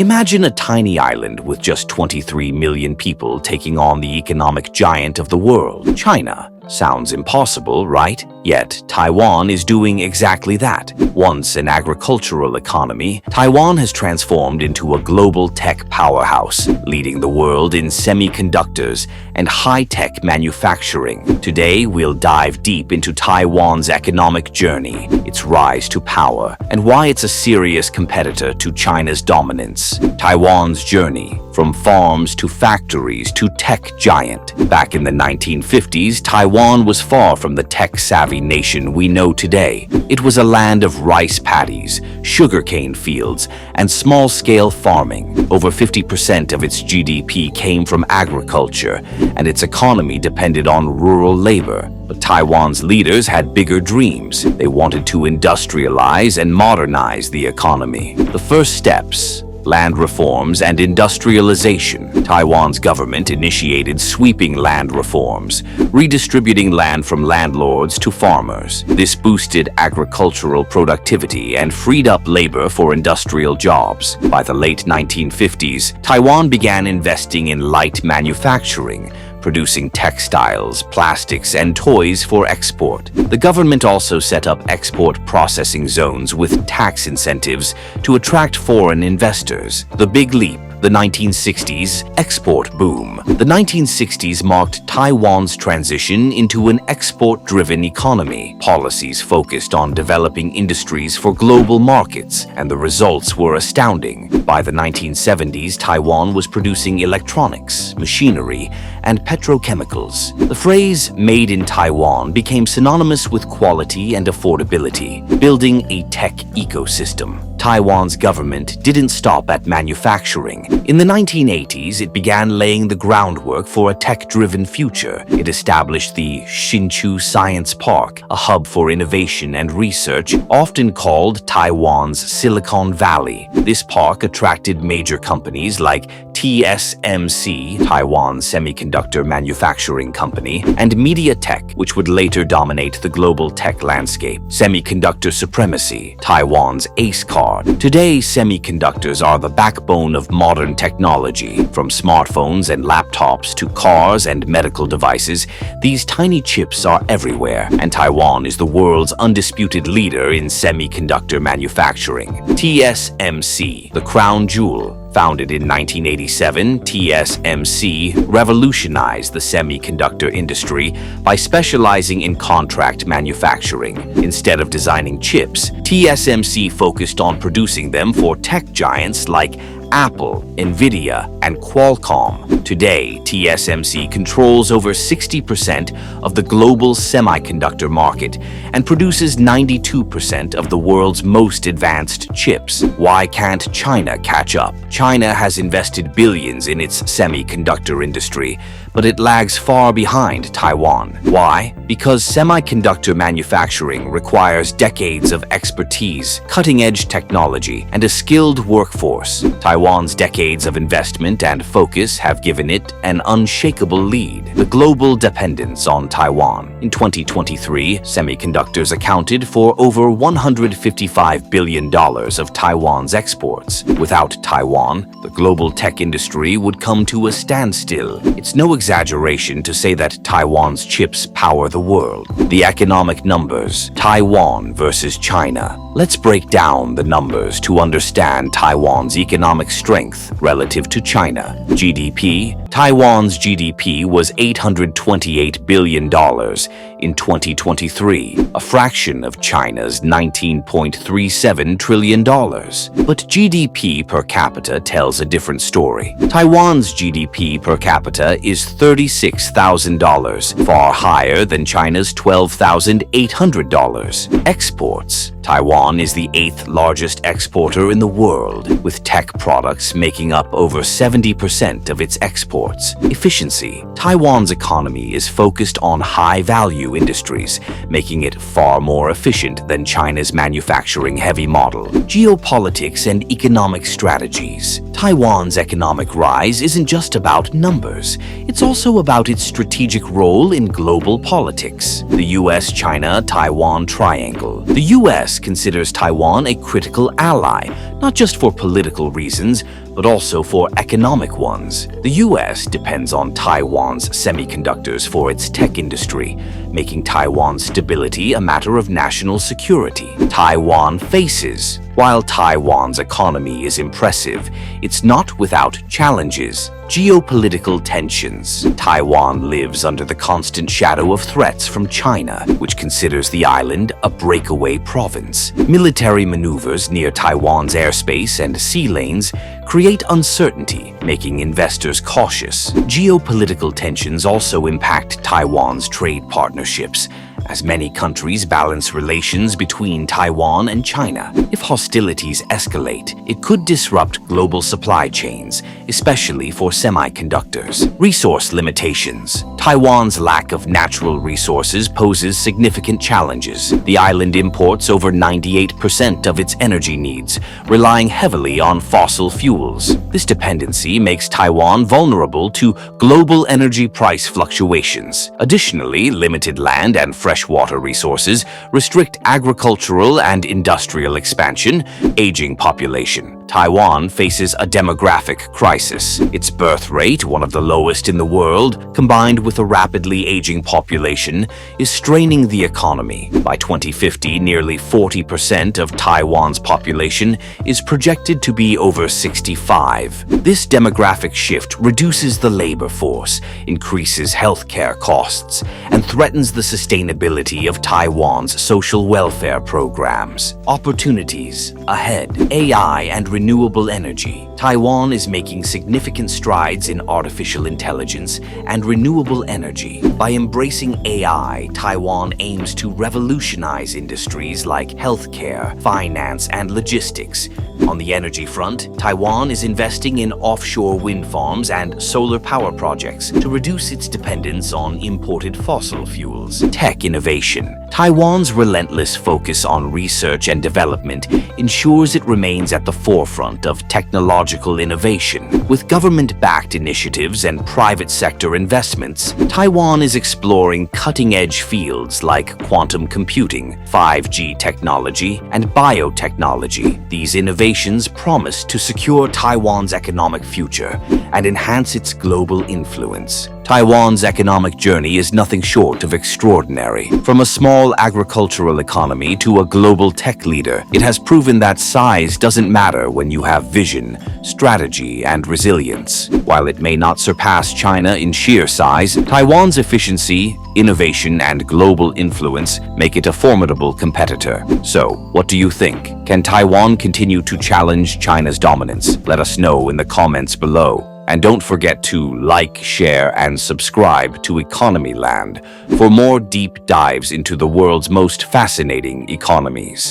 Imagine a tiny island with just 23 million people taking on the economic giant of the world, China. Sounds impossible, right? Yet, Taiwan is doing exactly that. Once an agricultural economy, Taiwan has transformed into a global tech powerhouse, leading the world in semiconductors and high-tech manufacturing. Today, we'll dive deep into Taiwan's economic journey, its rise to power, and why it's a serious competitor to China's dominance. Taiwan's journey, from farms to factories to tech giant. Back in the 1950s, Taiwan was far from the tech-savvy nation we know today. It was a land of rice paddies, sugarcane fields, and small-scale farming. Over 50% of its GDP came from agriculture, and its economy depended on rural labor. But Taiwan's leaders had bigger dreams. They wanted to industrialize and modernize the economy. The first steps: land reforms and industrialization. Taiwan's government initiated sweeping land reforms, redistributing land from landlords to farmers. This boosted agricultural productivity and freed up labor for industrial jobs. By the late 1950s, Taiwan began investing in light manufacturing, producing textiles, plastics, and toys for export. The government also set up export processing zones with tax incentives to attract foreign investors. The Big Leap. The 1960s export boom. The 1960s marked Taiwan's transition into an export-driven economy. Policies focused on developing industries for global markets, and the results were astounding. By the 1970s, Taiwan was producing electronics, machinery, and petrochemicals. The phrase "made in Taiwan" became synonymous with quality and affordability, building a tech ecosystem. Taiwan's government didn't stop at manufacturing. In the 1980s, it began laying the groundwork for a tech-driven future. It established the Hsinchu Science Park, a hub for innovation and research, often called Taiwan's Silicon Valley. This park attracted major companies like TSMC, Taiwan's semiconductor manufacturing company, and MediaTek, which would later dominate the global tech landscape. Semiconductor Supremacy, Taiwan's ace card. Today, semiconductors are the backbone of modern technology. From smartphones and laptops to cars and medical devices, these tiny chips are everywhere, and Taiwan is the world's undisputed leader in semiconductor manufacturing. TSMC, the crown jewel. Founded in 1987, TSMC revolutionized the semiconductor industry by specializing in contract manufacturing. Instead of designing chips, TSMC focused on producing them for tech giants like Apple, Nvidia, and Qualcomm. Today, TSMC controls over 60% of the global semiconductor market and produces 92% of the world's most advanced chips. Why can't China catch up? China has invested billions in its semiconductor industry, but it lags far behind Taiwan. Why? Because semiconductor manufacturing requires decades of expertise, cutting-edge technology, and a skilled workforce. Taiwan's decades of investment and focus have given it an unshakable lead. The global dependence on Taiwan. In 2023, semiconductors accounted for over $155 billion of Taiwan's exports. Without Taiwan, the global tech industry would come to a standstill. It's no exaggeration to say that Taiwan's chips power the world. The economic numbers. Taiwan versus China. Let's break down the numbers to understand Taiwan's economic strength relative to China. GDP. Taiwan's GDP was $828 billion in 2023, a fraction of China's $19.37 trillion. But GDP per capita tells a different story. Taiwan's GDP per capita is $36,000, far higher than China's $12,800. Exports. Taiwan is the 8th largest exporter in the world, with tech products making up over 70% of its exports. Efficiency. Taiwan's economy is focused on high-value industries, making it far more efficient than China's manufacturing-heavy model. Geopolitics and economic strategies. Taiwan's economic rise isn't just about numbers. It's also about its strategic role in global politics. The US-China-Taiwan triangle. The US considers Taiwan a critical ally, not just for political reasons, but also for economic ones. The US depends on Taiwan's semiconductors for its tech industry, making Taiwan's stability a matter of national security. Taiwan faces. While Taiwan's economy is impressive, it's not without challenges. Geopolitical tensions. Taiwan lives under the constant shadow of threats from China, which considers the island a breakaway province. Military maneuvers near Taiwan's airspace and sea lanes create uncertainty, making investors cautious. Geopolitical tensions also impact Taiwan's trade partnerships, as many countries balance relations between Taiwan and China. If hostilities escalate, it could disrupt global supply chains, especially for semiconductors. Resource limitations. Taiwan's lack of natural resources poses significant challenges. The island imports over 98% of its energy needs, relying heavily on fossil fuels. This dependency makes Taiwan vulnerable to global energy price fluctuations. Additionally, limited land and freshwater resources restrict agricultural and industrial expansion. Aging population. Taiwan faces a demographic crisis. Its birth rate, one of the lowest in the world, combined with a rapidly aging population, is straining the economy. By 2050, nearly 40% of Taiwan's population is projected to be over 65. This demographic shift reduces the labor force, increases healthcare costs, and threatens the sustainability of Taiwan's social welfare programs. Opportunities ahead. AI and renewable energy. Taiwan is making significant strides in artificial intelligence and renewable energy. By embracing AI, Taiwan aims to revolutionize industries like healthcare, finance, and logistics. On the energy front, Taiwan is investing in offshore wind farms and solar power projects to reduce its dependence on imported fossil fuels. Tech innovation. Taiwan's relentless focus on research and development ensures it remains at the forefront of technological innovation. With government-backed initiatives and private sector investments, Taiwan is exploring cutting-edge fields like quantum computing, 5G technology, and biotechnology. These innovations promise to secure Taiwan's economic future and enhance its global influence. Taiwan's economic journey is nothing short of extraordinary. From a small agricultural economy to a global tech leader, it has proven that size doesn't matter when you have vision, strategy, and resilience. While it may not surpass China in sheer size, Taiwan's efficiency, innovation, and global influence make it a formidable competitor. So, what do you think? Can Taiwan continue to challenge China's dominance? Let us know in the comments below. And don't forget to like, share, and subscribe to Economy Land for more deep dives into the world's most fascinating economies.